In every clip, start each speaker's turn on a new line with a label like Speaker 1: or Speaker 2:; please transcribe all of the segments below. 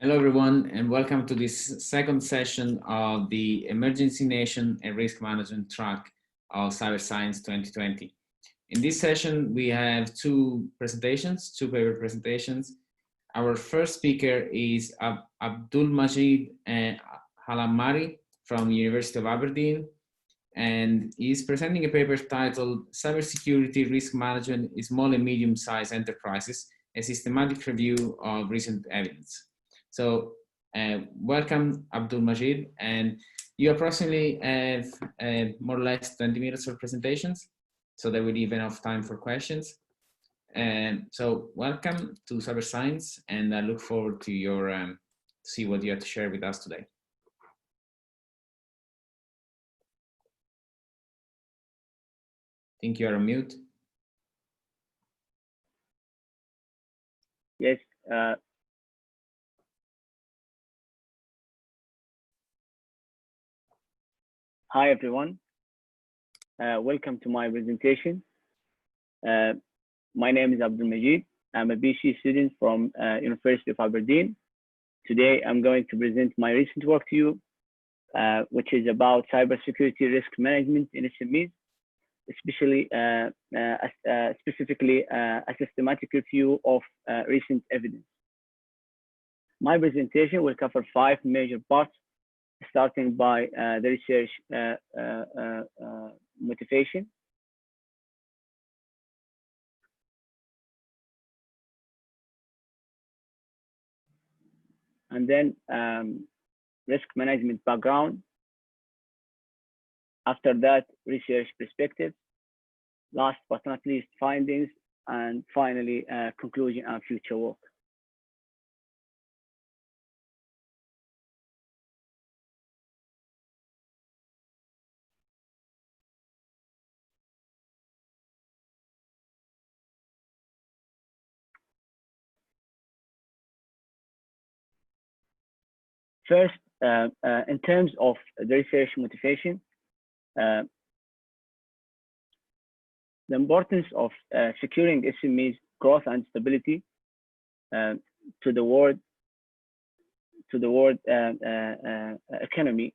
Speaker 1: Hello, everyone, and welcome to this second session of the Emergency Nation and Risk Management track of Cyber Science 2020. In this session, we have two paper presentations. Our first speaker is Abdulmajeed Alahmari from University of Aberdeen, and he's presenting a paper titled Cybersecurity Risk Management in Small and Medium-Sized Enterprises, a systematic review of recent evidence. So welcome, Abdulmajeed, and you approximately have more or less 20 minutes for presentations, so that we leave enough time for questions. And so welcome to Cyber Science, and I look forward to your see what you have to share with us today. I think you are on mute.
Speaker 2: Yes. Hi, everyone. Welcome to my presentation. My name is Abdulmajeed. I'm a BC student from University of Aberdeen. Today, I'm going to present my recent work to you, which is about cybersecurity risk management in SMEs, especially specifically a systematic review of recent evidence. My presentation will cover 5 major parts, starting by the research motivation, and then risk management background. After that, research perspective. Last but not least, findings, and finally, conclusion and future work. First, in terms of the research motivation, the importance of securing SMEs growth and stability to the world economy.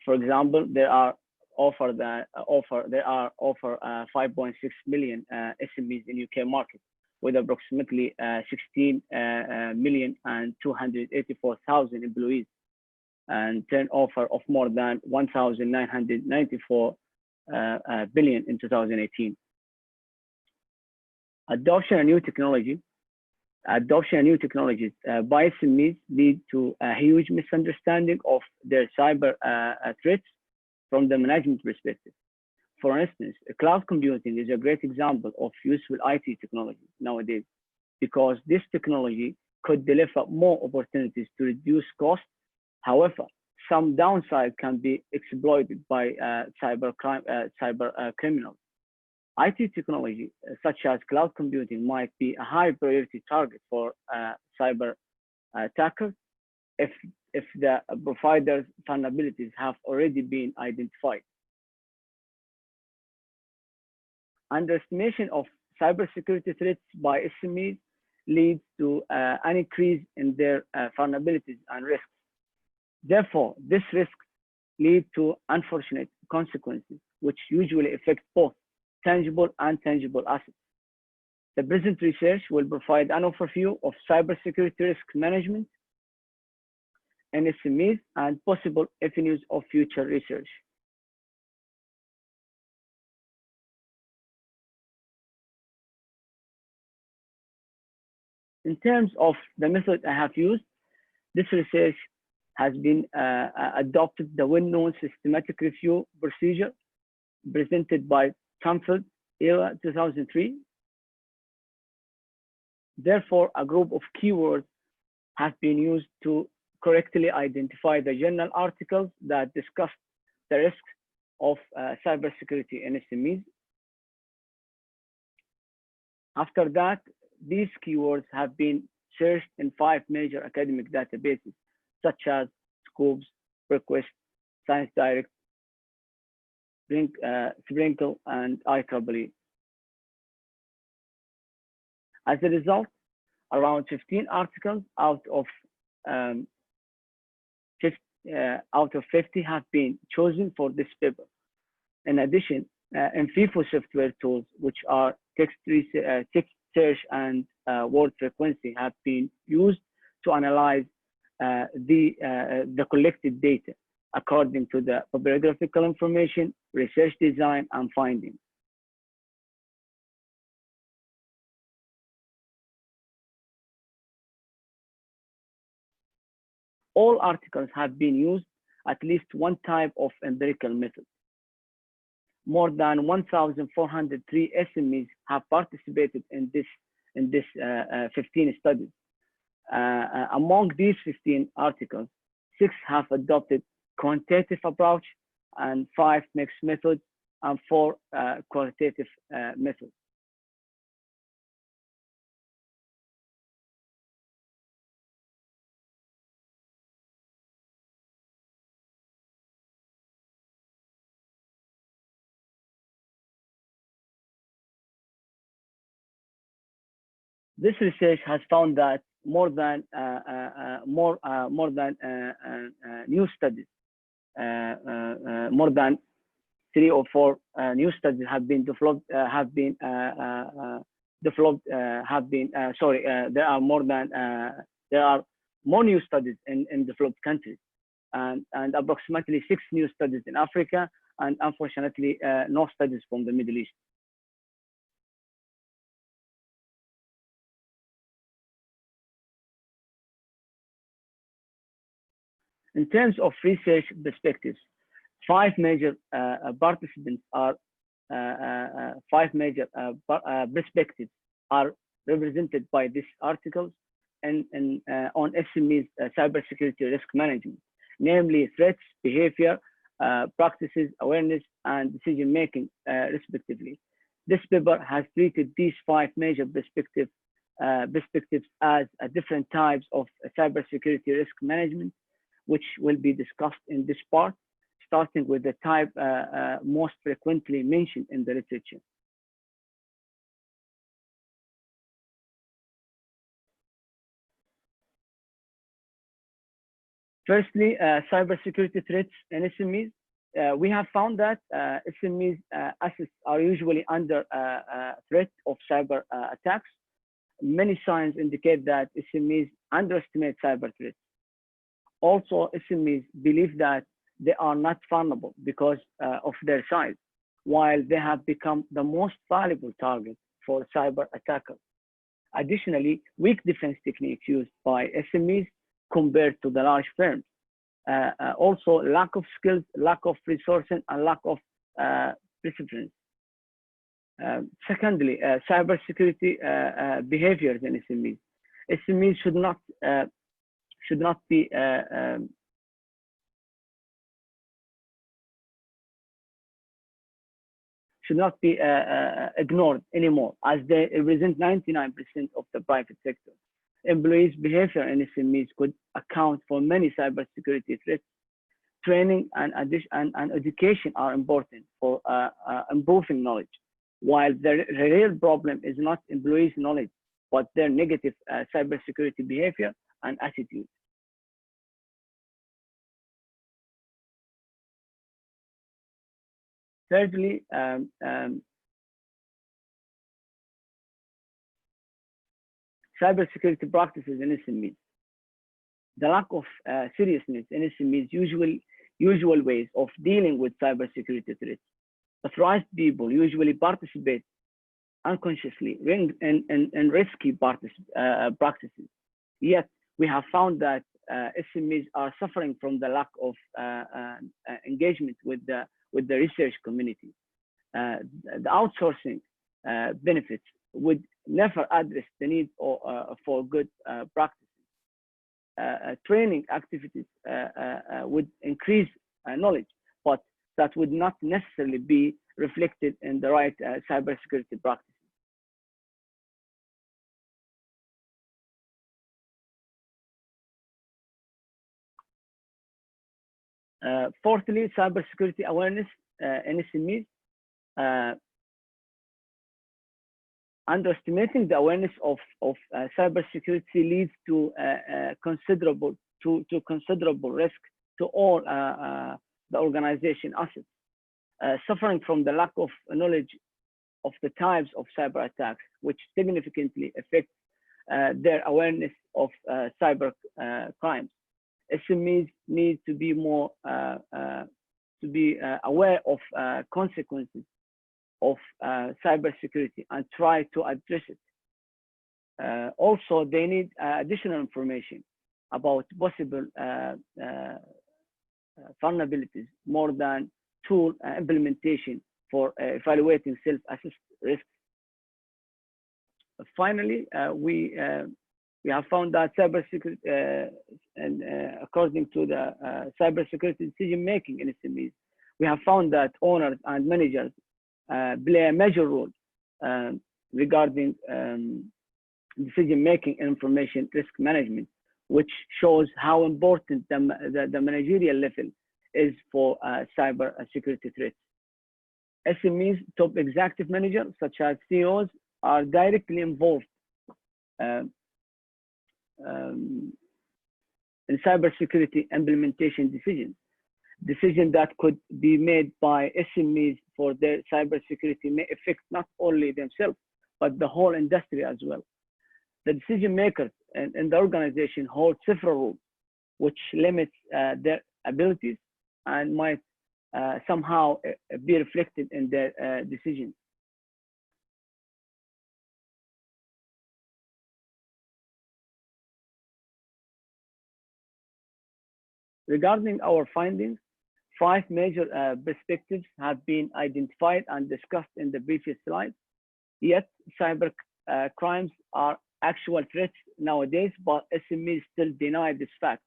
Speaker 2: For example, there are over 5.6 million SMEs in UK market, with approximately 16,284,000 employees and turnover of more than 1,994 billion in 2018. Adoption of new technologies by SMEs lead to a huge misunderstanding of their cyber threats from the management perspective. For instance, cloud computing is a great example of useful IT technology nowadays, because this technology could deliver more opportunities to reduce costs. However, some downside can be exploited by cyber criminals. IT technology, such as cloud computing, might be a high priority target for cyber attackers if the provider's vulnerabilities have already been identified. Underestimation of cybersecurity threats by SMEs leads to an increase in their vulnerabilities and risks. Therefore, this risk leads to unfortunate consequences, which usually affect both tangible and intangible assets. The present research will provide an overview of cybersecurity risk management in SMEs and possible avenues of future research. In terms of the method I have used, this research has been adopted the well-known systematic review procedure presented by Canfield, era 2003. Therefore, a group of keywords have been used to correctly identify the journal articles that discuss the risks of cybersecurity in SMEs. After that, these keywords have been searched in 5 major academic databases, such as Scopes, Request, Science Direct, Sprinkle, and IEEE. As a result, Around 15 articles out of 50 have been chosen for this paper. In addition, in FIFO software tools, which are text search and word frequency, have been used to analyze the collected data according to the bibliographical information, research design, and findings. All articles have been used at least one type of empirical method. More than 1,403 SMEs have participated in this 15 studies. Among these 15 articles, 6 have adopted quantitative approach, and 5 mixed methods, and 4 qualitative methods. This research has found that more than new studies, more than 3 or 4 new studies have been developed. There are more new studies in developed countries, and approximately 6 new studies in Africa, and unfortunately no studies from the Middle East. In terms of research perspectives, 5 major perspectives are represented by these articles on SMEs cybersecurity risk management, namely threats, behavior, practices, awareness, and decision making, respectively. This paper has treated these 5 major perspectives as different types of cybersecurity risk management, which will be discussed in this part, starting with the type most frequently mentioned in the literature. Firstly, cybersecurity threats in SMEs. We have found that SMEs assets are usually under threat of cyber attacks. Many signs indicate that SMEs underestimate cyber threats. Also, SMEs believe that they are not vulnerable because of their size, while they have become the most valuable target for cyber attackers. Additionally, weak defense techniques used by SMEs compared to the large firms. Also, lack of skills, lack of resources, and lack of perseverance. Secondly, cybersecurity behaviors in SMEs. SMEs should not be ignored anymore, as they represent 99% of the private sector. Employees' behavior in SMEs could account for many cybersecurity threats. Training and education are important for improving knowledge, while the real problem is not employees' knowledge, but their negative cybersecurity behavior and attitude. Thirdly, cybersecurity practices in SMEs. The lack of seriousness in SMEs usual ways of dealing with cybersecurity threats. Authorized people usually participate unconsciously in risky practices. Yet, we have found that SMEs are suffering from the lack of engagement with the research community. The outsourcing benefits would never address the need for good practices. Training activities would increase knowledge, but that would not necessarily be reflected in the right cybersecurity practices. Fourthly, cybersecurity awareness in SMEs. underestimating the awareness of cybersecurity leads to considerable risk to all the organization assets. Suffering from the lack of knowledge of the types of cyber attacks, which significantly affect their awareness of cyber crimes. SMEs need to be more aware of consequences of cybersecurity and try to address it. Also, they need additional information about possible vulnerabilities more than tool implementation for evaluating self-assessed risks. Finally, we have found that cybersecurity, and according to the cybersecurity decision-making in SMEs, we have found that owners and managers play a major role regarding decision-making and information risk management, which shows how important the managerial level is for cyber security threats. SMEs top executive managers, such as CEOs, are directly involved in cybersecurity implementation decisions that could be made by SMEs for their cybersecurity may affect not only themselves, but the whole industry as well. The decision makers in the organization hold several roles, which limits their abilities and might somehow be reflected in their decisions. Regarding our findings, 5 major perspectives have been identified and discussed in the previous slide. Yet, cyber crimes are actual threats nowadays, but SMEs still deny this fact.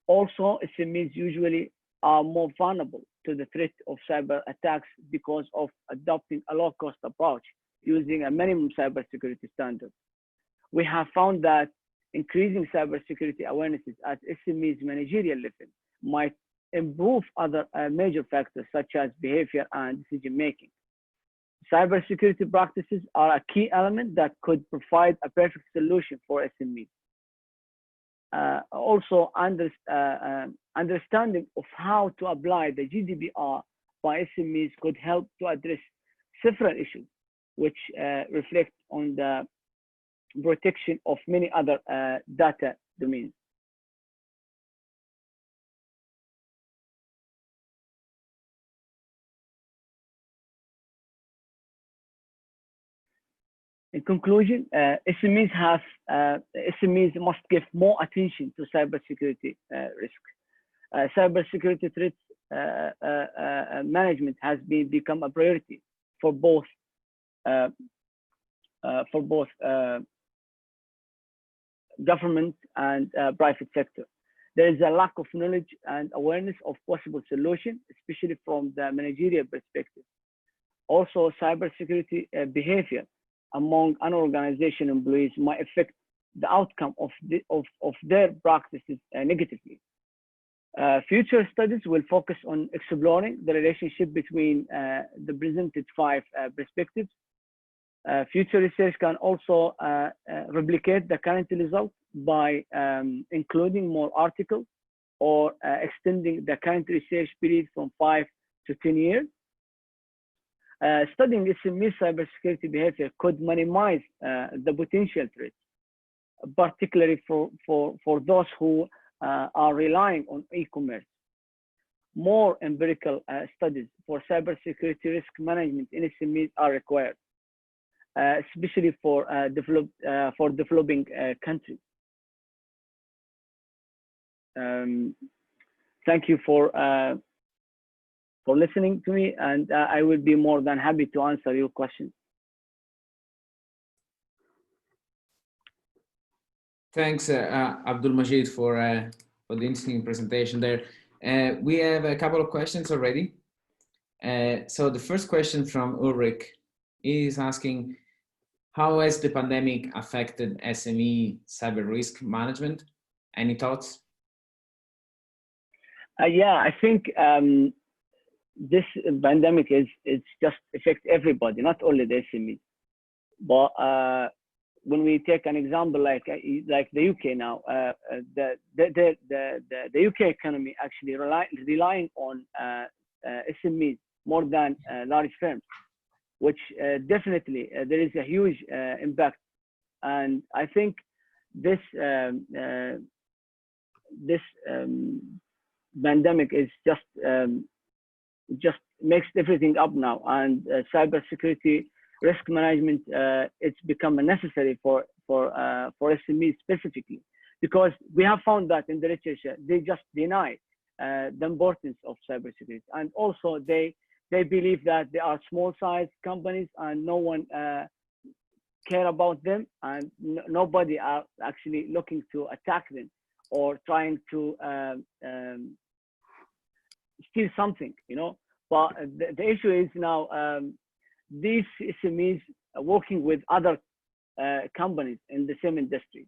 Speaker 2: Also, SMEs usually are more vulnerable to the threat of cyber attacks because of adopting a low-cost approach using a minimum cybersecurity standard. We have found that increasing cybersecurity awarenesses at SMEs managerial level might improve other major factors such as behavior and decision-making. Cybersecurity practices are a key element that could provide a perfect solution for SMEs. Also, understanding of how to apply the GDPR by SMEs could help to address several issues, which reflect on the protection of many other data domains. In conclusion, SMEs must give more attention to cybersecurity risk. Cybersecurity threats management has become a priority for both government and private sector. There is a lack of knowledge and awareness of possible solutions, especially from the managerial perspective. Also, cybersecurity behavior among an organization employees might affect the outcome of their practices negatively. Future studies will focus on exploring the relationship between the presented 5 perspectives. Future research can also replicate the current results by including more articles or extending the current research period from 5 to 10 years. Studying SME cybersecurity behavior could minimize the potential threats, particularly for those who are relying on e-commerce. More empirical studies for cybersecurity risk management in SMEs are required, especially for developing countries. Thank you for listening to me, and I will be more than happy to answer your questions.
Speaker 1: Thanks, Abdulmajeed, for the interesting presentation there. We have a couple of questions already. So the first question from Ulrich is asking, how has the pandemic affected SME cyber risk management? Any thoughts?
Speaker 2: Yeah, I think this pandemic is just affect everybody, not only the SMEs. But when we take an example like the UK now, the UK economy actually relying on SMEs more than large firms, which definitely there is a huge impact. And I think this pandemic is just makes everything up now, and cybersecurity risk management it's become necessary for SMEs specifically, because we have found that in the literature they just deny the importance of cybersecurity, and also they believe that they are small size companies and no one care about them, and nobody are actually looking to attack them or trying to steal something, you know. But the issue is now these SMEs are working with other companies in the same industry,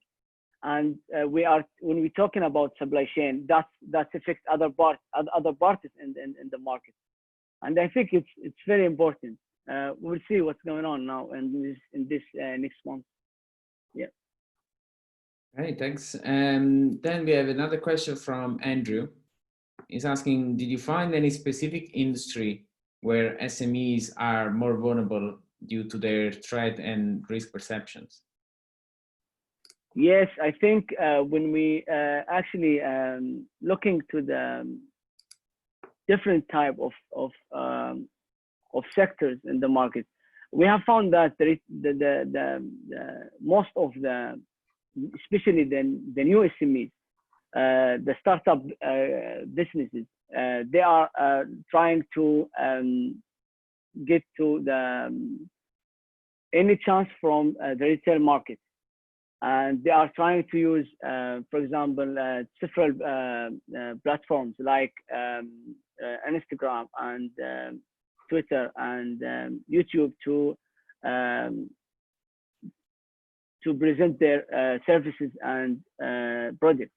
Speaker 2: and when we're talking about supply chain, that affects other parties in the market, and I think it's very important. We'll see what's going on now in this next month. Yeah.
Speaker 1: Hey, thanks. Then we have another question from Andrew. He's asking, did you find any specific industry where SMEs are more vulnerable due to their threat and risk perceptions?
Speaker 2: Yes, I think when we actually looking to the different type of sectors in the market, we have found that there is the most of the, especially the new SMEs, the startup businesses, they are trying to get to any chance from the retail market, and they are trying to use, for example, several platforms like Instagram and Twitter and YouTube to present their services and projects.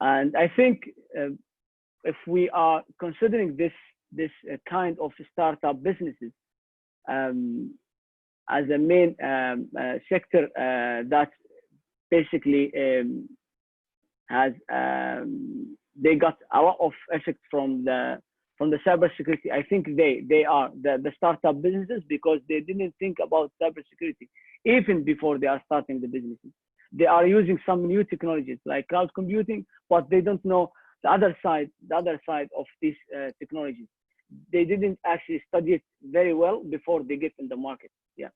Speaker 2: And I think if we are considering this kind of startup businesses as a main sector that basically has they got a lot of effect from the cybersecurity. I think they are the startup businesses, because they didn't think about cybersecurity even before they are starting the businesses. They are using some new technologies like cloud computing, but they don't know the other side of these technologies. They didn't actually study it very well before they get in the market. Yeah.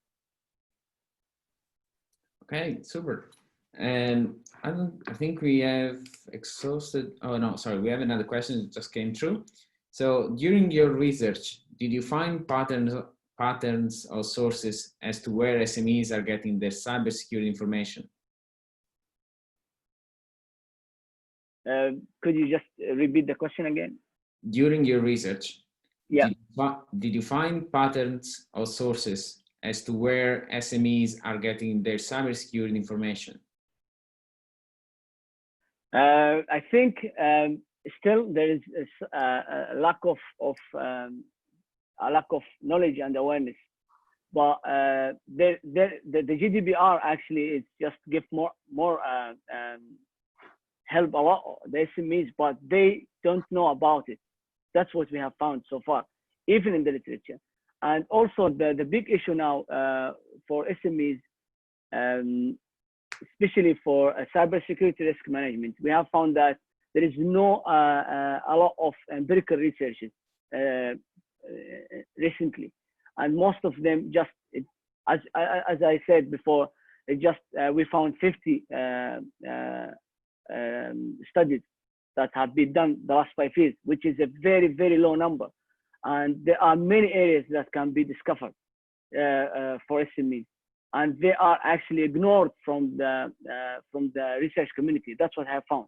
Speaker 1: Okay, super. And I think we have exhausted. Oh no, sorry, we have another question that just came through. So during your research, did you find patterns or sources as to where SMEs are getting their cybersecurity information?
Speaker 2: Could you just repeat the question again?
Speaker 1: During your research,
Speaker 2: yeah,
Speaker 1: did you find patterns or sources as to where SMEs are getting their cybersecurity information?
Speaker 2: I think still there is a lack of knowledge and awareness, but the GDPR actually is just give more help a lot the SMEs, but they don't know about it. That's what we have found so far, even in the literature. And also the big issue now for SMEs, especially for cybersecurity risk management, we have found that there is no a lot of empirical researches recently, and most of them just as I said before, it just we found 50 studies that have been done the last 5 years, which is a very, very low number. And there are many areas that can be discovered for SMEs, and they are actually ignored from the research community. That's what I have found,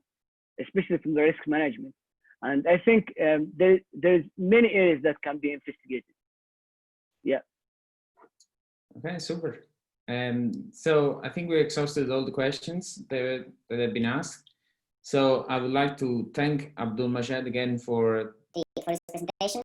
Speaker 2: especially from the risk management. And I think there's many areas that can be investigated. Yeah.
Speaker 1: Okay, super. So I think we exhausted all the questions that have been asked. So I would like to thank Abdulmajeed again for his presentation.